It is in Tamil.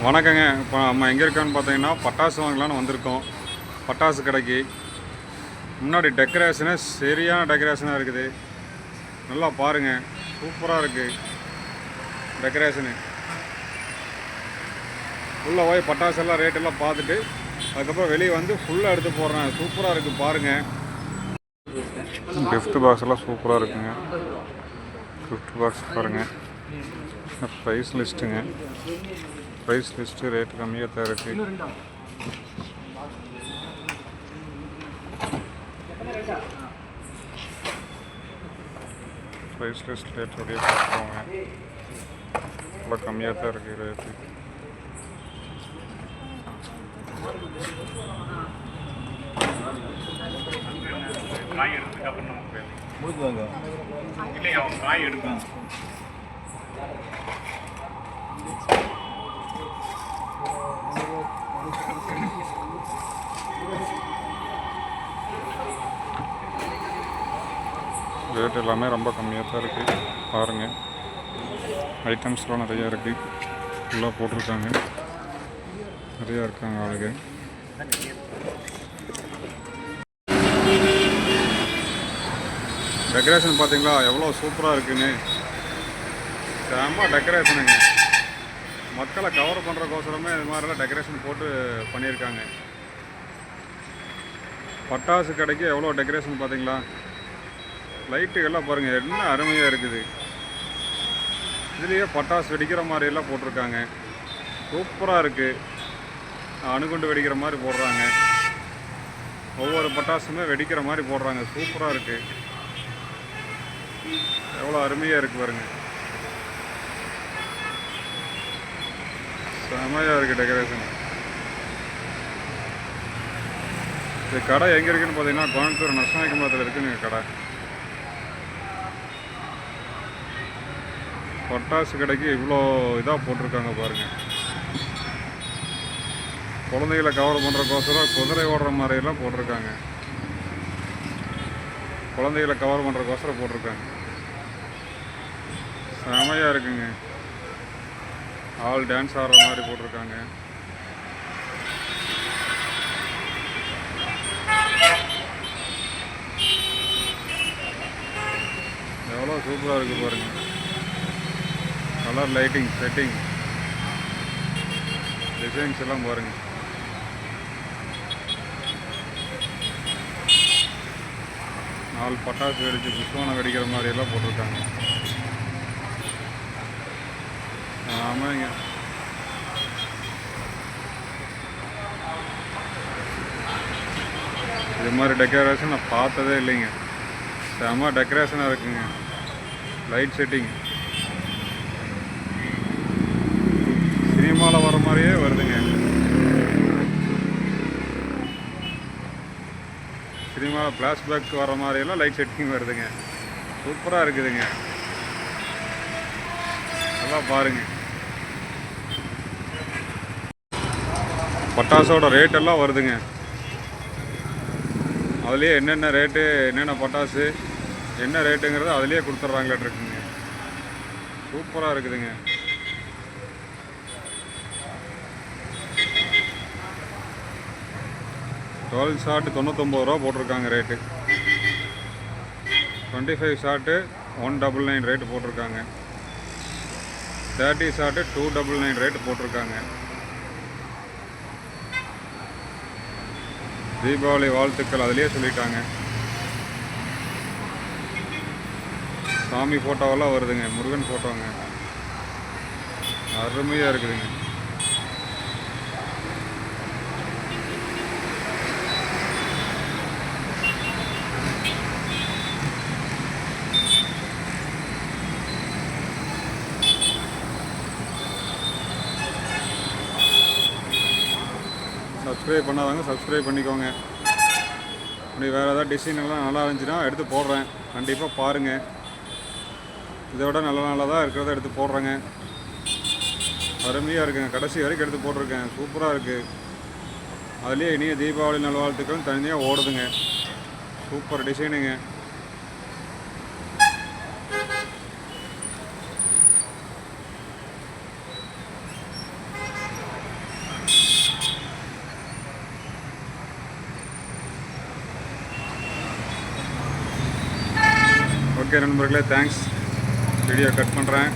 வணக்கங்க. இப்போ நம்ம எங்கே இருக்கோன்னு பார்த்தீங்கன்னா பட்டாசு வாங்கலான்னு வந்திருக்கோம். பட்டாசு கடைக்கு முன்னாடி டெக்கரேஷனு சரியான டெக்கரேஷனாக இருக்குது. நல்லா பாருங்கள், சூப்பராக இருக்குது டெக்கரேஷனு. உள்ளே போய் பட்டாசெல்லாம் ரேட்டெல்லாம் பார்த்துட்டு அதுக்கப்புறம் வெளியே வந்து ஃபுல்லாக எடுத்து போடுறேன். சூப்பராக இருக்குது பாருங்கள். கிஃப்ட் பாக்ஸ் எல்லாம் சூப்பராக இருக்குங்க. கிஃப்ட் பாக்ஸ் பாருங்கள். ப்ரைஸ் லிஸ்ட்டுங்க. ப்ரைஸ் லிஸ்ட்டு ரேட்டு கம்மியாக தான் இருக்குது. ப்ரைஸ் லிஸ்ட் ரேட்டோடைய பார்க்குறோங்க. ரொம்ப கம்மியாக தான் இருக்குது ரேட்டு. காய் எடுத்துக்கு அப்புறம் நமக்கு முடிச்சுவாங்க இல்லை, அவன் காய் எடுக்கும். ரேட் எல்லாமே ரொம்ப கம்மியாக தான் இருக்குது பாருங்கள். ஐட்டம்ஸ்லாம் நிறையா இருக்குது. ஃபுல்லாக போட்டிருக்காங்க, நிறையா இருக்காங்க ஆளுங்க. டெக்கரேஷன் பார்த்தீங்களா எவ்வளோ சூப்பராக இருக்குன்னு. செம்ம டெக்கரேஷனுங்க. மக்களை கவர் பண்ணுறக்கோசரமே இது மாதிரிலாம் டெக்கரேஷன் போட்டு பண்ணியிருக்காங்க. பட்டாசு கடைக்கு எவ்வளோ டெக்கரேஷன் பார்த்தீங்களா. லைட்டுகள்லாம் பாருங்கள் என்ன அருமையாக இருக்குது. இதுலேயே பட்டாசு வெடிக்கிற மாதிரியெல்லாம் போட்டிருக்காங்க. சூப்பராக இருக்குது. அணுகுண்டு வெடிக்கிற மாதிரி போடுறாங்க. ஒவ்வொரு பட்டாசுமே வெடிக்கிற மாதிரி போடுறாங்க. சூப்பராக இருக்குது. எவ்வளோ அருமையாக இருக்குது பாருங்க. செமையாக இருக்குது டெக்கரேஷன். இது கடை எங்கே இருக்குதுன்னு பார்த்தீங்கன்னா கோயம்புத்தூர் நரசிம்மபுரத்தில் இருக்குதுங்க கடை. பட்டாசு கடைக்கு இவ்வளோ இதாக போட்டிருக்காங்க பாருங்கள். குழந்தைகளை கவர் பண்ணுறக்கோசரம் குதிரை ஓடுற மாதிரியெல்லாம் போட்டிருக்காங்க. குழந்தைகளை கவர் பண்ணுறக்கோசரம் போட்டிருக்காங்க. செமையாக இருக்குங்க. ஆள் டான்ஸ் ஆடுற மாதிரி போட்டிருக்காங்க. எவ்வளோ சூப்பராக இருக்குது பாருங்கள். கலர் லைட்டிங் செட்டிங் டிசைன்ஸ் எல்லாம் பாருங்கள். நாலு பட்டாசு வெடித்து புஷ்வானம் வெடிக்கிற மாதிரியெல்லாம் போட்டிருக்காங்க. ஆமாங்க. இது மாதிரி டெக்கரேஷன் நான் பார்த்ததே இல்லைங்க. செம்ம டெக்கரேஷனாக இருக்குங்க. லைட் செட்டிங் சினிமாவில் வர மாதிரியே வருதுங்க. சினிமாவில் ஃப்ளாஷ்பேக் வர மாதிரியெல்லாம் லைட் செட்டிங் வருதுங்க. சூப்பராக இருக்குதுங்க. நல்லா பாருங்கள். பட்டாசோட ரேட்டெல்லாம் வருதுங்க. அதுலேயே என்னென்ன ரேட்டு, என்னென்ன பட்டாசு என்ன ரேட்டுங்கிறது அதுலேயே கொடுத்துட்றாங்களாட்ருக்குங்க. சூப்பராக இருக்குதுங்க. டுவெல் ஷாட்டு 99 ரூபா போட்டிருக்காங்க ரேட்டு. 25 ஷாட்டு 199 ரேட்டு போட்டிருக்காங்க. 30 ஷாட்டு 299 ரேட்டு போட்டிருக்காங்க. தீபாவளி வாழ்த்துக்கள் அதிலே சொல்லிட்டாங்க. சாமி ஃபோட்டோவெல்லாம் வருதுங்க. முருகன் ஃபோட்டோங்க. அருமையாக இருக்குதுங்க. சப்ஸ்கிரைப் பண்ணாதவங்க சப்ஸ்கிரைப் பண்ணிக்கோங்க. அப்படி வேறு ஏதாவது டிசைனெல்லாம் நல்லா இருந்துச்சுன்னா எடுத்து போடுறேன். கண்டிப்பாக பாருங்கள். இதை விட நல்லதாக இருக்கிறத எடுத்து போடுறேங்க. அருமையாக இருக்குங்க. கடைசி வரைக்கும் எடுத்து போட்டிருக்கேன். சூப்பராக இருக்குது. அதுலேயே இனிய தீபாவளி நல்வாழ்த்துக்கள் தனியாக ஓடுதுங்க. சூப்பர் டிசைனுங்க. ஓகே நண்பர்களே, தேங்க்ஸ். வீடியோ கட் பண்ணுறேன்.